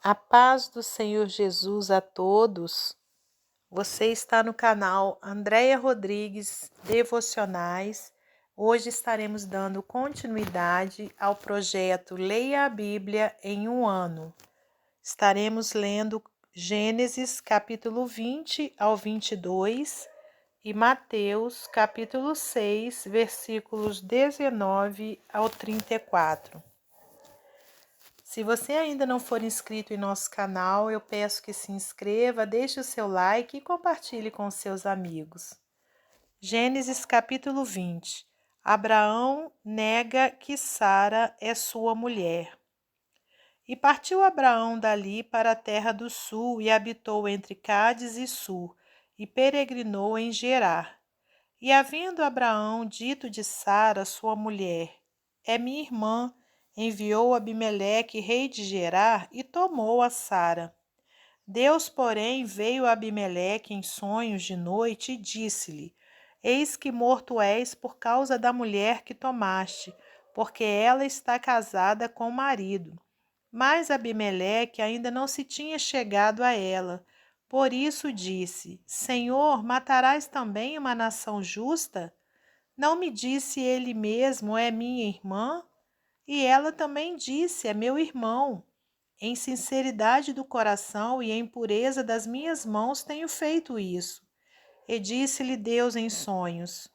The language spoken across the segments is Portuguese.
A paz do Senhor Jesus a todos. Você está no canal Andréia Rodrigues Devocionais. Hoje estaremos dando continuidade ao projeto Leia a Bíblia em um ano. Estaremos lendo Gênesis capítulo 20 ao 22 e Mateus capítulo 6, versículos 19 ao 34. Se você ainda não for inscrito em nosso canal, eu peço que se inscreva, deixe o seu like e compartilhe com seus amigos. Gênesis capítulo 20. Abraão nega que Sara é sua mulher. E partiu Abraão dali para a terra do sul e habitou entre Cádiz e Sur, e peregrinou em Gerar. E havendo Abraão dito de Sara, sua mulher, é minha irmã, enviou Abimeleque, rei de Gerar, e tomou a Sara. Deus, porém, veio a Abimeleque em sonhos de noite e disse-lhe, eis que morto és por causa da mulher que tomaste, porque ela está casada com o marido. Mas Abimeleque ainda não se tinha chegado a ela. Por isso disse, Senhor, matarás também uma nação justa? Não me disse ele mesmo, é minha irmã? E ela também disse, é meu irmão. Em sinceridade do coração e em pureza das minhas mãos tenho feito isso. E disse-lhe Deus em sonhos,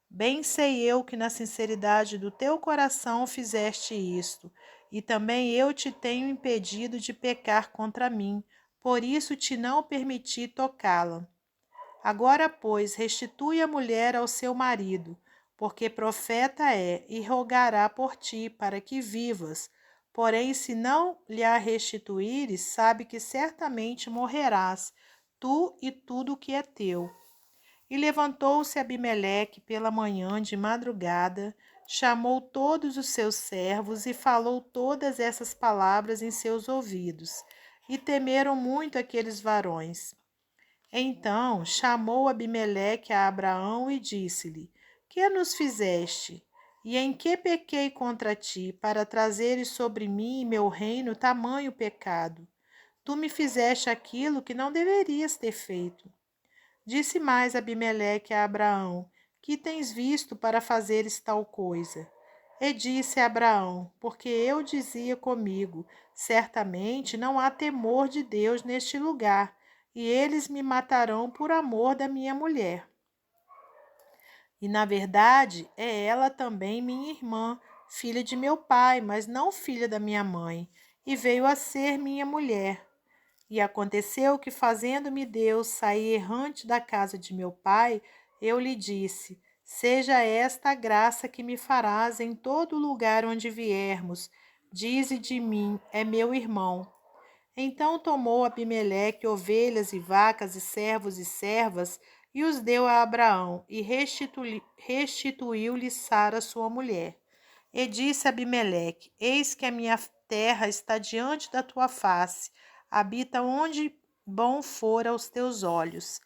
bem sei eu que na sinceridade do teu coração fizeste isto, e também eu te tenho impedido de pecar contra mim, por isso te não permiti tocá-la. Agora, pois, restitui a mulher ao seu marido, porque profeta é, e rogará por ti, para que vivas. Porém, se não lhe a restituíres, sabe que certamente morrerás, tu e tudo o que é teu. E levantou-se Abimeleque pela manhã de madrugada, chamou todos os seus servos e falou todas essas palavras em seus ouvidos. E temeram muito aqueles varões. Então chamou Abimeleque a Abraão e disse-lhe, que nos fizeste? E em que pequei contra ti, para trazeres sobre mim e meu reino tamanho pecado? Tu me fizeste aquilo que não deverias ter feito. Disse mais Abimeleque a Abraão, que tens visto para fazeres tal coisa? E disse a Abraão, porque eu dizia comigo, certamente não há temor de Deus neste lugar, e eles me matarão por amor da minha mulher. E na verdade é ela também minha irmã, filha de meu pai, mas não filha da minha mãe, e veio a ser minha mulher. E aconteceu que, fazendo-me Deus sair errante da casa de meu pai, eu lhe disse, seja esta a graça que me farás em todo lugar onde viermos. Dize de mim, é meu irmão. Então tomou Abimeleque ovelhas e vacas e servos e servas e os deu a Abraão e restituiu-lhe Sara sua mulher. E disse Abimeleque, eis que a minha terra está diante da tua face, habita onde bom for aos teus olhos.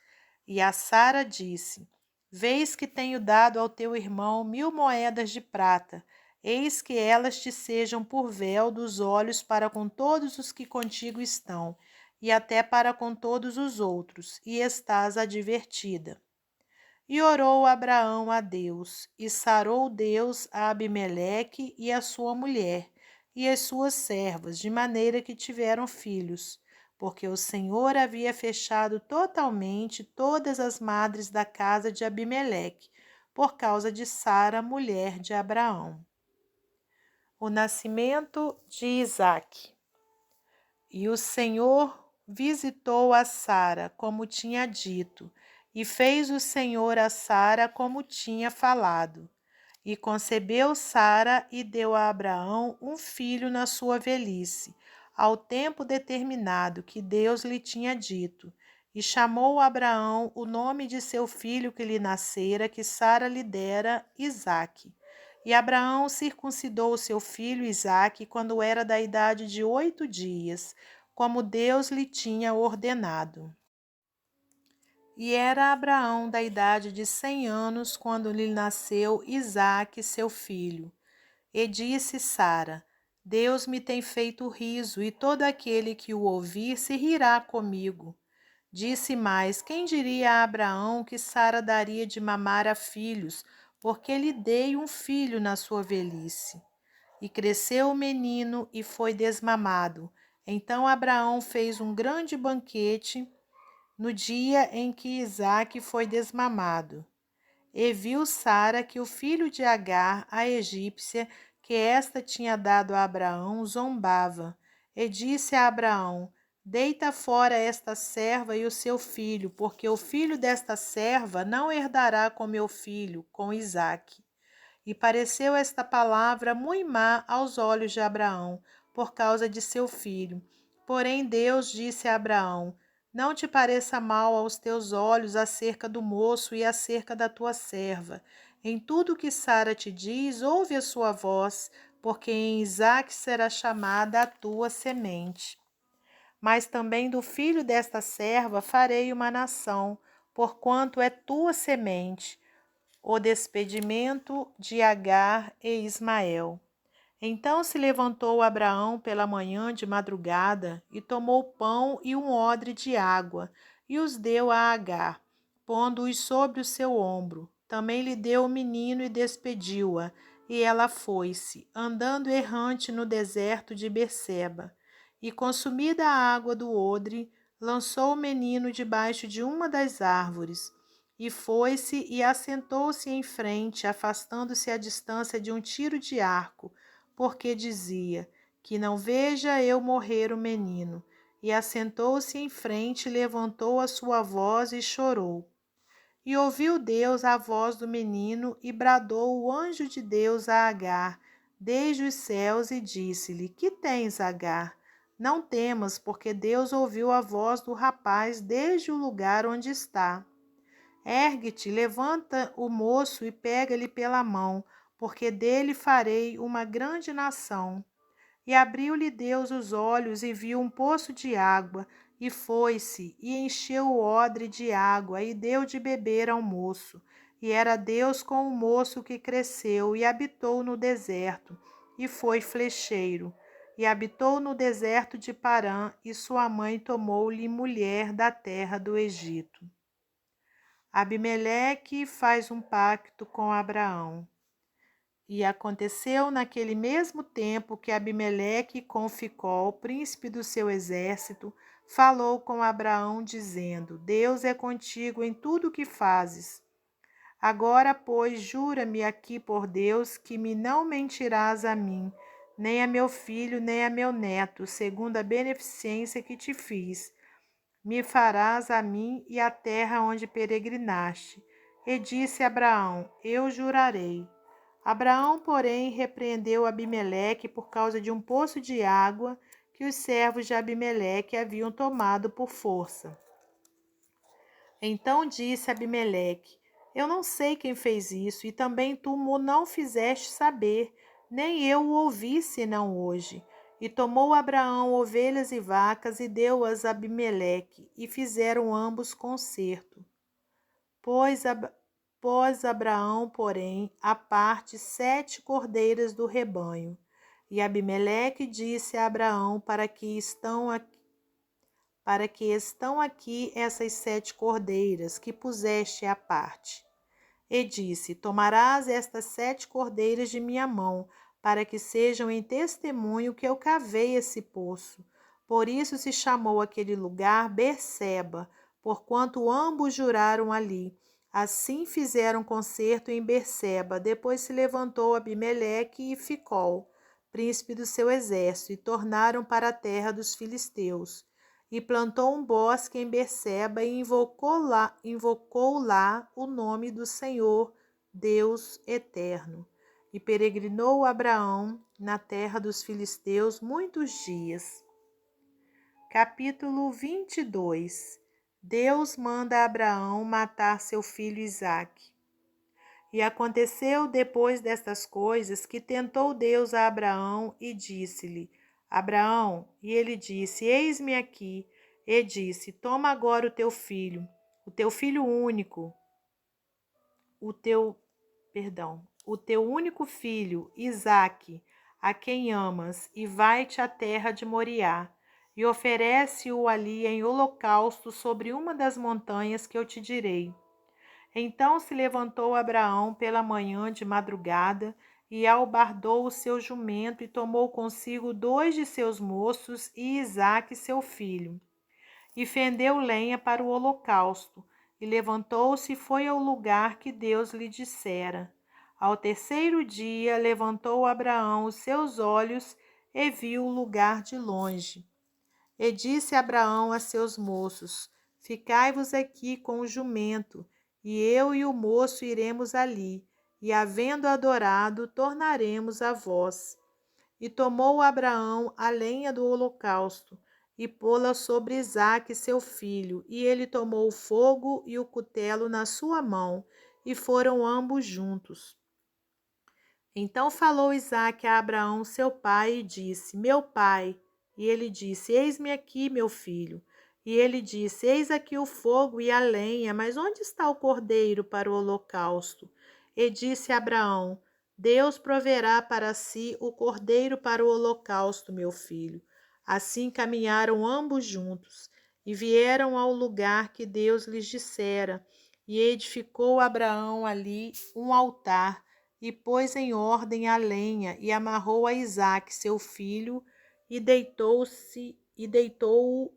E a Sara disse, vês que tenho dado ao teu irmão 1000 moedas de prata, eis que elas te sejam por véu dos olhos para com todos os que contigo estão, e até para com todos os outros, e estás advertida. E orou Abraão a Deus, e sarou Deus a Abimeleque e a sua mulher, e as suas servas, de maneira que tiveram filhos, porque o Senhor havia fechado totalmente todas as madres da casa de Abimeleque, por causa de Sara, mulher de Abraão. O nascimento de Isaque. E o Senhor visitou a Sara, como tinha dito, e fez o Senhor a Sara como tinha falado. E concebeu Sara e deu a Abraão um filho na sua velhice, ao tempo determinado que Deus lhe tinha dito. E chamou Abraão o nome de seu filho que lhe nascera, que Sara lhe dera, Isaque. E Abraão circuncidou seu filho Isaque quando era da idade de 8 dias, como Deus lhe tinha ordenado. E era Abraão da idade de 100 anos quando lhe nasceu Isaque, seu filho. E disse Sara, Deus me tem feito riso, e todo aquele que o ouvir se rirá comigo. Disse mais: quem diria a Abraão que Sara daria de mamar a filhos, porque lhe dei um filho na sua velhice? E cresceu o menino e foi desmamado. Então Abraão fez um grande banquete no dia em que Isaque foi desmamado. E viu Sara que o filho de Agar, a egípcia, que esta tinha dado a Abraão, zombava. E disse a Abraão: deita fora esta serva e o seu filho, porque o filho desta serva não herdará com meu filho, com Isaque. E pareceu esta palavra muito má aos olhos de Abraão, por causa de seu filho. Porém Deus disse a Abraão: não te pareça mal aos teus olhos acerca do moço e acerca da tua serva. Em tudo que Sara te diz, ouve a sua voz, porque em Isaque será chamada a tua semente. Mas também do filho desta serva farei uma nação, porquanto é tua semente. O despedimento de Agar e Ismael. Então se levantou Abraão pela manhã de madrugada e tomou pão e um odre de água e os deu a Agar, pondo-os sobre o seu ombro. Também lhe deu o menino e despediu-a, e ela foi-se, andando errante no deserto de Berseba. E consumida a água do odre, lançou o menino debaixo de uma das árvores. E foi-se e assentou-se em frente, afastando-se à distância de um tiro de arco, porque dizia: que não veja eu morrer o menino. E assentou-se em frente, levantou a sua voz e chorou. E ouviu Deus a voz do menino, e bradou o anjo de Deus a Agar, desde os céus, e disse-lhe: que tens, Agar? Não temas, porque Deus ouviu a voz do rapaz desde o lugar onde está. Ergue-te, levanta o moço e pega-lhe pela mão, porque dele farei uma grande nação. E abriu-lhe Deus os olhos e viu um poço de água, e foi-se, e encheu o odre de água, e deu de beber ao moço. E era Deus com o moço que cresceu, e habitou no deserto, e foi flecheiro. E habitou no deserto de Parã, e sua mãe tomou-lhe mulher da terra do Egito. Abimeleque faz um pacto com Abraão. E aconteceu naquele mesmo tempo que Abimeleque com Ficol, príncipe do seu exército, falou com Abraão, dizendo: Deus é contigo em tudo o que fazes. Agora, pois, jura-me aqui por Deus que me não mentirás a mim, nem a meu filho, nem a meu neto, segundo a beneficência que te fiz. Me farás a mim e à terra onde peregrinaste. E disse Abraão: eu jurarei. Abraão, porém, repreendeu Abimeleque por causa de um poço de água que os servos de Abimeleque haviam tomado por força. Então disse Abimeleque: eu não sei quem fez isso, e também tu mo não fizeste saber, nem eu o ouvi senão hoje. E tomou Abraão ovelhas e vacas e deu-as a Abimeleque, e fizeram ambos concerto. Pôs Abraão, porém, à parte 7 cordeiras do rebanho. E Abimeleque disse a Abraão: para que estão aqui essas 7 cordeiras que puseste à parte? E disse: tomarás estas 7 cordeiras de minha mão, para que sejam em testemunho que eu cavei esse poço. Por isso se chamou aquele lugar Berseba, porquanto ambos juraram ali. Assim fizeram concerto em Berseba. Depois se levantou Abimeleque e Ficol, príncipe do seu exército, e tornaram para a terra dos filisteus. E plantou um bosque em Berseba e invocou lá o nome do Senhor, Deus eterno. E peregrinou Abraão na terra dos filisteus muitos dias. Capítulo 22. Deus manda Abraão matar seu filho Isaque. E aconteceu depois destas coisas que tentou Deus a Abraão e disse-lhe: Abraão, e ele disse: eis-me aqui. E disse: toma agora o teu filho único, o teu único filho, Isaque, a quem amas, e vai-te à terra de Moriá, e oferece-o ali em holocausto sobre uma das montanhas que eu te direi. Então se levantou Abraão pela manhã de madrugada, e albardou o seu jumento, e tomou consigo 2 de seus moços e Isaque seu filho, e fendeu lenha para o holocausto, e levantou-se e foi ao lugar que Deus lhe dissera. Ao terceiro dia levantou Abraão os seus olhos e viu o lugar de longe. E disse Abraão a seus moços: Ficai-vos aqui com o jumento, e eu e o moço iremos ali, e havendo adorado, tornaremos a vós. E tomou Abraão a lenha do holocausto, e pô-la sobre Isaque seu filho, e ele tomou o fogo e o cutelo na sua mão, e foram ambos juntos. Então falou Isaque a Abraão seu pai, e disse: Meu pai. E ele disse: Eis-me aqui, meu filho. E ele disse: Eis aqui o fogo e a lenha, mas onde está o cordeiro para o holocausto? E disse Abraão: Deus proverá para si o cordeiro para o holocausto, meu filho. Assim caminharam ambos juntos, e vieram ao lugar que Deus lhes dissera, e edificou Abraão ali um altar, e pôs em ordem a lenha, e amarrou a Isaque seu filho, e deitou-o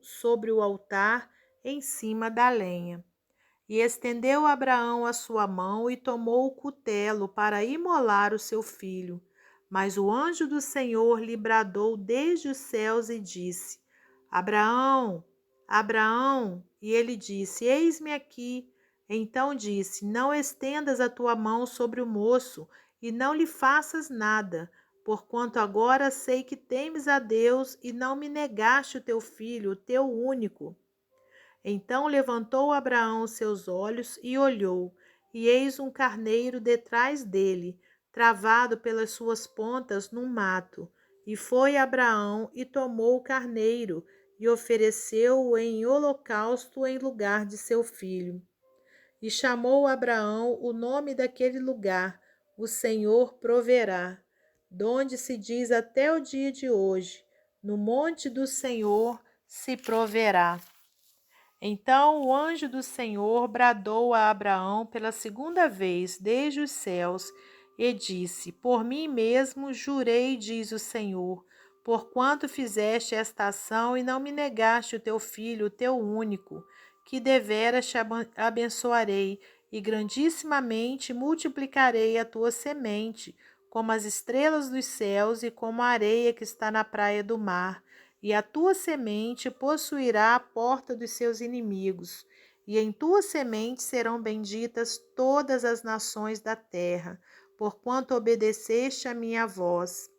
sobre o altar em cima da lenha. E estendeu Abraão a sua mão, e tomou o cutelo para imolar o seu filho. Mas o anjo do Senhor lhe bradou desde os céus e disse: Abraão, Abraão. E ele disse: Eis-me aqui. Então disse: Não estendas a tua mão sobre o moço, e não lhe faças nada, porquanto agora sei que temes a Deus, e não me negaste o teu filho, o teu único. Então levantou Abraão seus olhos e olhou, e eis um carneiro detrás dele, travado pelas suas pontas num mato. E foi Abraão e tomou o carneiro, e ofereceu-o em holocausto em lugar de seu filho. E chamou Abraão o nome daquele lugar: O Senhor proverá, donde se diz até o dia de hoje: No monte do Senhor se proverá. Então o anjo do Senhor bradou a Abraão pela segunda vez desde os céus e disse: Por mim mesmo jurei, diz o Senhor, porquanto fizeste esta ação e não me negaste o teu filho, o teu único, que deveras te abençoarei e grandissimamente multiplicarei a tua semente, como as estrelas dos céus e como a areia que está na praia do mar. E a tua semente possuirá a porta dos seus inimigos, e em tua semente serão benditas todas as nações da terra, porquanto obedeceste a minha voz.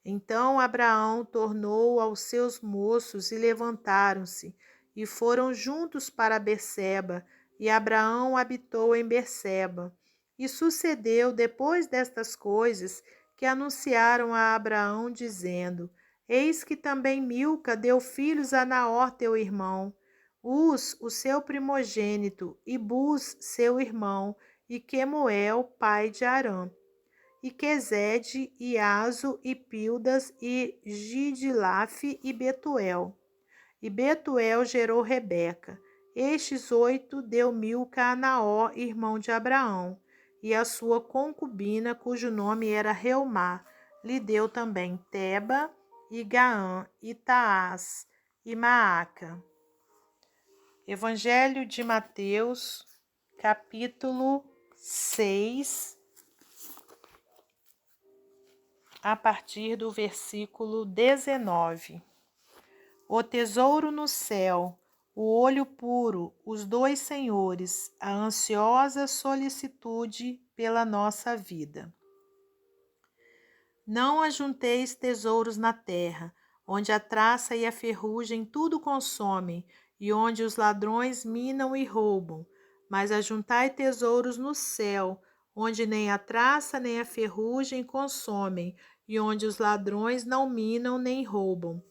Então Abraão tornou aos seus moços e levantaram-se, e foram juntos para Berseba, e Abraão habitou em Berseba. E sucedeu depois destas coisas que anunciaram a Abraão, dizendo: Eis que também Milca deu filhos a Naor teu irmão, Uz, o seu primogênito, e Buz, seu irmão, e Quemuel, pai de Arã, e Quezede, e Azo, e Pildas, e Gidilaf, e Betuel. E Betuel gerou Rebeca. Estes 8 deu Milca a Naor, irmão de Abraão, e a sua concubina, cujo nome era Reumá, lhe deu também Teba, e Gaã, e Taás, e Maaca. Evangelho de Mateus, capítulo 6, a partir do versículo 19. O tesouro no céu, o olho puro, os 2 senhores, a ansiosa solicitude pela nossa vida. Não ajunteis tesouros na terra, onde a traça e a ferrugem tudo consomem, e onde os ladrões minam e roubam. Mas ajuntai tesouros no céu, onde nem a traça nem a ferrugem consomem, e onde os ladrões não minam nem roubam.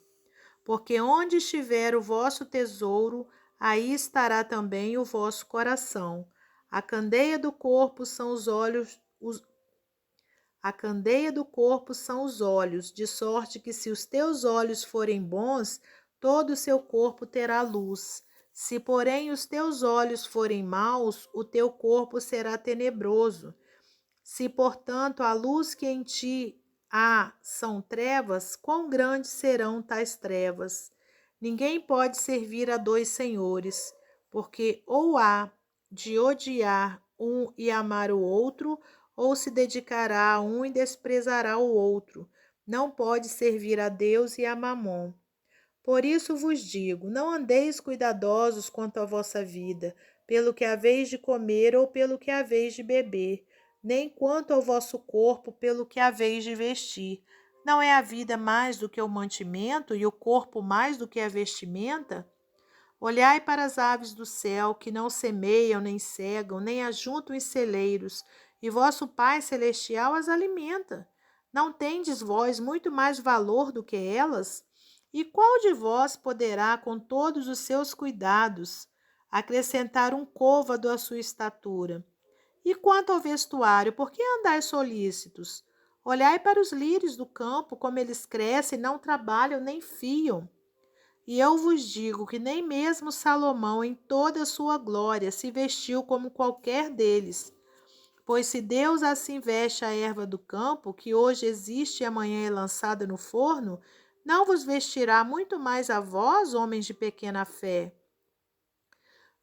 Porque onde estiver o vosso tesouro, aí estará também o vosso coração. A candeia do corpo são os olhos, A candeia do corpo são os olhos, de sorte que se os teus olhos forem bons, todo o seu corpo terá luz. Se, porém, os teus olhos forem maus, o teu corpo será tenebroso. Se, portanto, a luz que em ti há são trevas, quão grandes serão tais trevas? Ninguém pode servir a dois senhores, porque ou há de odiar um e amar o outro, ou se dedicará a um e desprezará o outro. Não pode servir a Deus e a Mamon. Por isso vos digo, não andeis cuidadosos quanto à vossa vida, pelo que haveis de comer ou pelo que haveis de beber, nem quanto ao vosso corpo, pelo que haveis de vestir. Não é a vida mais do que o mantimento e o corpo mais do que a vestimenta? Olhai para as aves do céu, que não semeiam, nem cegam, nem ajuntam em celeiros, e vosso Pai Celestial as alimenta. Não tendes vós muito mais valor do que elas? E qual de vós poderá, com todos os seus cuidados, acrescentar um côvado à sua estatura? E quanto ao vestuário, por que andais solícitos? Olhai para os lírios do campo, como eles crescem, não trabalham nem fiam. E eu vos digo que nem mesmo Salomão, em toda a sua glória, se vestiu como qualquer deles. Pois se Deus assim veste a erva do campo, que hoje existe e amanhã é lançada no forno, não vos vestirá muito mais a vós, homens de pequena fé?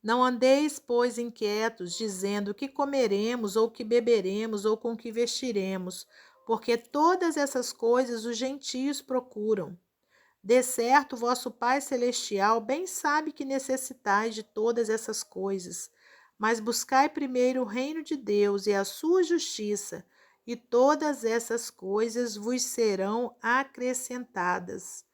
Não andeis, pois, inquietos, dizendo que comeremos, ou que beberemos, ou com que vestiremos, porque todas essas coisas os gentios procuram. De certo, vosso Pai Celestial bem sabe que necessitais de todas essas coisas, mas buscai primeiro o reino de Deus e a sua justiça, e todas essas coisas vos serão acrescentadas.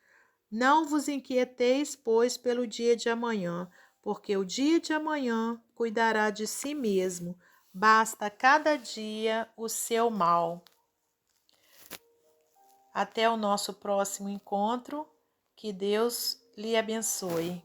Não vos inquieteis, pois, pelo dia de amanhã, porque o dia de amanhã cuidará de si mesmo. Basta cada dia o seu mal. Até o nosso próximo encontro. Que Deus lhe abençoe.